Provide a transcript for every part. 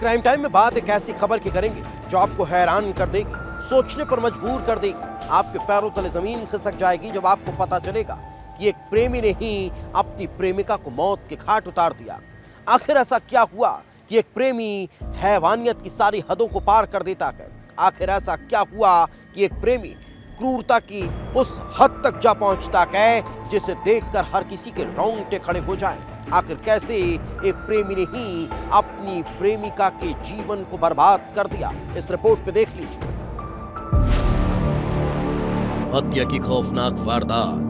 Crime time में बात एक ऐसी खबर की करेंगे जो आपको हैरान कर देगी, सोचने पर मजबूर कर देगी। आपके पैरों तले जमीन खिसक जाएगी जब आपको पता चलेगा कि एक प्रेमी ने ही अपनी प्रेमिका को मौत के घाट उतार दिया। आखिर ऐसा क्या हुआ कि एक प्रेमी हैवानियत की सारी हदों को पार कर देता है? आखिर ऐसा क्या हुआ कि एक प्रेमी क्रूरता की उस हद तक जा पहुंचता है जिसे देखकर हर किसी के रोंगटे खड़े हो जाएं? आखिर कैसे एक प्रेमी ने ही अपनी प्रेमिका के जीवन को बर्बाद कर दिया? इस रिपोर्ट पे देख लीजिए। हत्या की खौफनाक वारदात।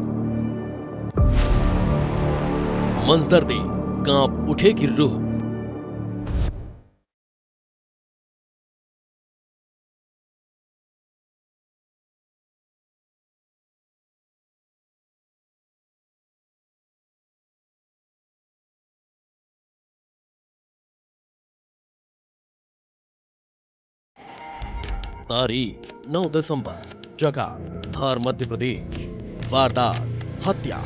मंजर दे कांप उठेगी रूह। तारीख 9 दिसंबर, जगह धार मध्य प्रदेश। वारदात हत्या।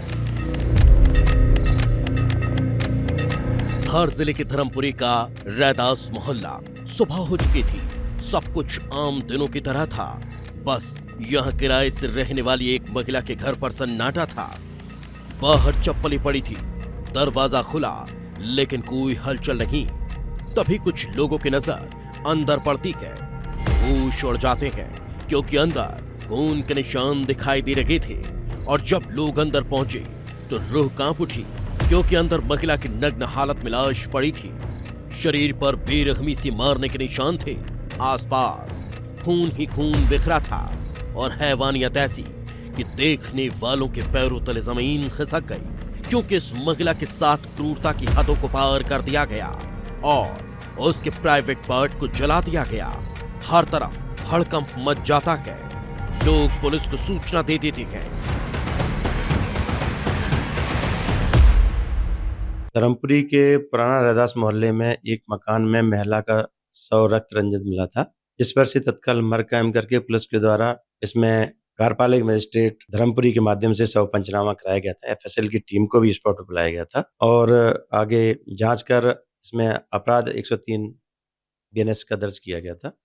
धार जिले के धर्मपुरी का रैदास मोहल्ला। सुबह हो चुकी थी, सब कुछ आम दिनों की तरह था। बस यहाँ किराए से रहने वाली एक महिला के घर पर सन्नाटा था। बाहर चप्पलें पड़ी थी, दरवाजा खुला, लेकिन कोई हलचल नहीं। तभी कुछ लोगों की नजर अंदर पड़ती है। होश उड़ जाते हैं क्योंकि अंदर खून के निशान दिखाई दे रहे थे। और जब लोग अंदर पहुंचे तो रूह कांप उठी क्योंकि अंदर महिला की नग्न हालत में लाश पड़ी थी। शरीर पर बेरहमी से मारने के निशान थे। आसपास खून ही खून बिखरा था और हैवानियत ऐसी कि देखने वालों के पैरों तले जमीन खिसक गई क्योंकि इस महिला के साथ क्रूरता की हदों को पार कर दिया गया और उसके प्राइवेट पार्ट को जला दिया गया। हर तरफ हड़कंप मच जाता है। लोग पुलिस को सूचना दे देते हैं। धर्मपुरी के पुराना रैदास मोहल्ले में एक मकान में महिला का शव रक्त रंजित मिला था, जिस पर से तत्काल मर्ग कायम करके पुलिस के द्वारा इसमें कार्यपालिक मजिस्ट्रेट धर्मपुरी के माध्यम से शव पंचनामा कराया गया था। एफएसएल की टीम को भी स्पॉट पर बुलाया गया था और आगे जांच कर इसमें अपराध 103 बीएनएस का दर्ज किया गया था।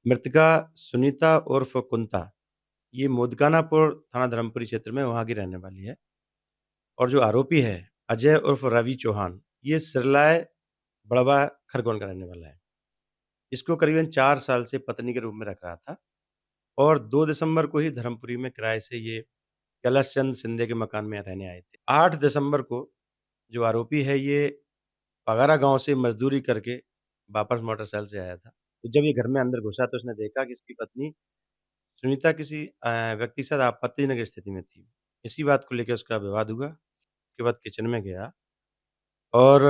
मृतका सुनीता उर्फ कुंता ये मोदकानापुर थाना धर्मपुरी क्षेत्र में वहां की रहने वाली है। और जो आरोपी है अजय उर्फ रवि चौहान, ये सिरलाय बड़वा खरगोन का रहने वाला है। इसको करीबन 4 साल से पत्नी के रूप में रख रहा था और 2 दिसंबर को ही धर्मपुरी में किराए से ये कैलाश चंद सिंधे के मकान में रहने आए थे। 8 दिसंबर को जो आरोपी है ये पगारा गांव से मजदूरी करके वापस मोटरसाइकिल से आया था। तो जब ये घर में अंदर घुसा तो उसने देखा कि इसकी पत्नी सुनीता किसी व्यक्ति के साथ आपत्तिजनक स्थिति में थी। इसी बात को लेके उसका विवाद हुआ। उसके बाद किचन में गया और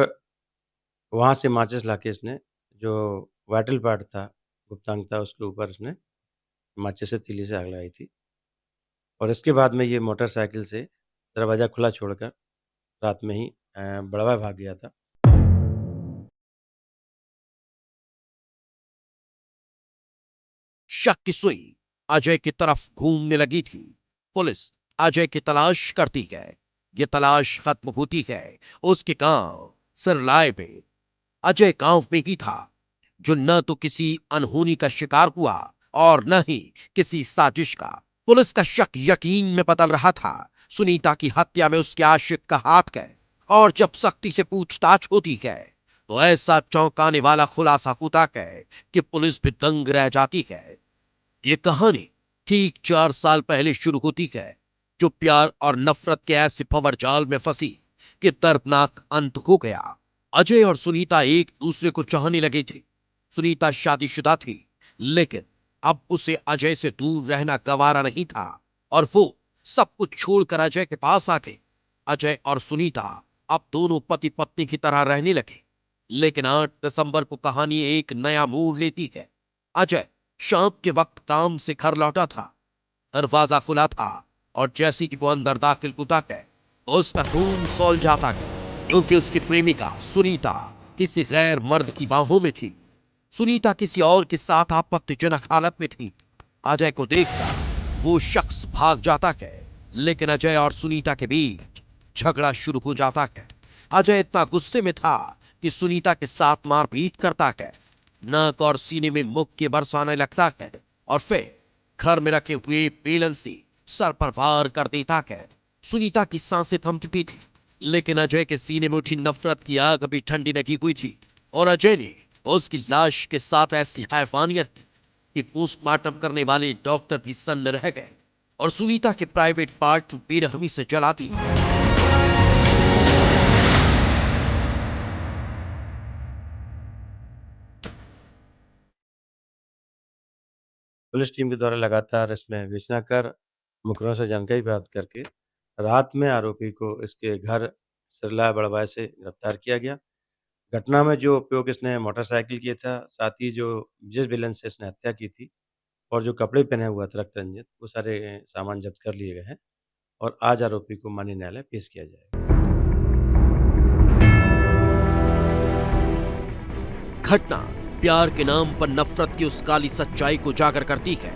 वहाँ से माचिस लाके इसने जो वाइटल पार्ट था, गुप्तांग था, उसके ऊपर उसने माचिस से तीली से आग लगाई थी। और इसके बाद में ये मोटरसाइकिल से दरवाज़ा खुला छोड़कर रात में ही बड़वा भाग गया था। शक की सुई अजय की तरफ घूमने लगी थी। पुलिस अजय की तलाश करती है। ये तलाश खत्म होती है उसके गांव सिरलाए में। अजय गांव में ही था, जो न तो किसी अनहोनी का शिकार हुआ और न ही किसी साजिश का। पुलिस का शक यकीन में बदल रहा था। सुनीता की हत्या में उसके आशिक का हाथ है, और जब सख्ती से पूछताछ होती है तो ऐसा चौंकाने वाला खुलासा होता है कि पुलिस भी दंग रह जाती है। ये कहानी ठीक 4 साल पहले शुरू होती है, जो प्यार और नफरत के ऐसे भंवर में फंसी कि दर्दनाक अंत हो गया। अजय और सुनीता एक दूसरे को चाहने लगे थे। सुनीता शादीशुदा थी, लेकिन अब उसे अजय से दूर रहना गवारा नहीं था, और वो सब कुछ छोड़कर अजय के पास आ गई। अजय और सुनीता अब दोनों पति पत्नी की तरह रहने लगे। लेकिन 8 दिसंबर को कहानी एक नया मोड़ लेती है। अजय शाम के वक्त काम से घर लौटा था। दरवाजा खुला था, और जैसे ही वो अंदर दाखिल होता है, उसका खून खौल जाता है, क्योंकि उसकी प्रेमिका सुनीता किसी गैर मर्द की बाहों में थी। सुनीता किसी और के साथ आपत्तिजनक हालत में थी। अजय को देखकर वो शख्स भाग जाता है, लेकिन अजय और सुनीता के बीच झगड़ा शुरू हो जाता है। अजय इतना गुस्से में था कि सुनीता के साथ मारपीट करता है, नाक और सीने में मुक्के बरसाने लगता है, और फिर घर में रखे हुए बेलन से सर पर वार कर देता है। सुनीता की सांसें थम चुकी थी, लेकिन अजय के सीने में उठी नफरत की आग अभी ठंडी लगी हुई थी, और अजय ने उसकी लाश के साथ ऐसी हैवानियत की कि पोस्टमार्टम करने वाले डॉक्टर भी सन्न रह गए और सुनीता के प्राइवेट पार्ट बेरहमी से जला दिए। पुलिस टीम के द्वारा लगातार इसमें विवेचना कर मुखबिरों से जानकारी प्राप्त करके रात में आरोपी को इसके घर सिरला बड़वाय से गिरफ्तार किया गया। घटना में जो उपयोग इसने मोटरसाइकिल किया था, साथ ही जो जिस विलेन से इसने हत्या की थी और जो कपड़े पहने हुआ था रक्त रंजित, वो सारे सामान जब्त कर लिए गए हैं और आज आरोपी को माननीय न्यायालय पेश किया जाएगा। घटना प्यार के नाम पर नफरत की उस काली सच्चाई को उजागर करती है,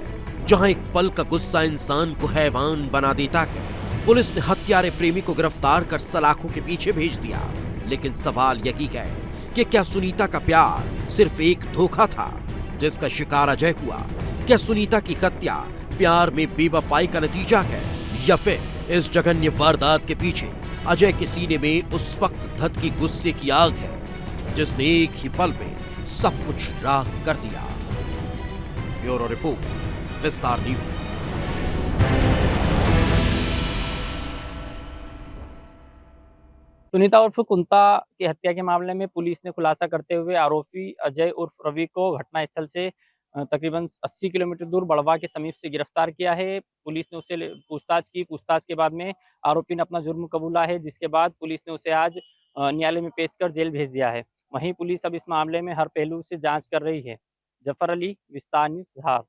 जहां एक पल का गुस्सा इंसान को हैवान बना देता है। पुलिस ने हत्यारे प्रेमी को गिरफ्तार कर सलाखों के पीछे भेज दिया, लेकिन सवाल यही है कि क्या सुनीता का प्यार सिर्फ एक धोखा था जिसका शिकार अजय हुआ? क्या सुनीता की हत्या प्यार में बेवफाई का नतीजा है, या फिर इस जघन्य वारदात के पीछे अजय के सीने में उस वक्त धधकी गुस्से की आग है जिसने एक ही पल में सब कुछ राख कर दिया? ब्यूरो रिपोर्ट, विस्तार न्यूज। सुनीता उर्फ कुंता की हत्या के मामले में पुलिस ने खुलासा करते हुए आरोपी अजय उर्फ रवि को घटनास्थल से तकरीबन 80 किलोमीटर दूर बड़वा के समीप से गिरफ्तार किया है। पुलिस ने उससे पूछताछ की। पूछताछ के बाद में आरोपी ने अपना जुर्म कबूला है, जिसके बाद पुलिस ने उसे आज न्यायालय में पेश कर जेल भेज दिया है। वहीं पुलिस अब इस मामले में हर पहलू से जांच कर रही है। जफर अली, विस्तार न्यूज़, धार।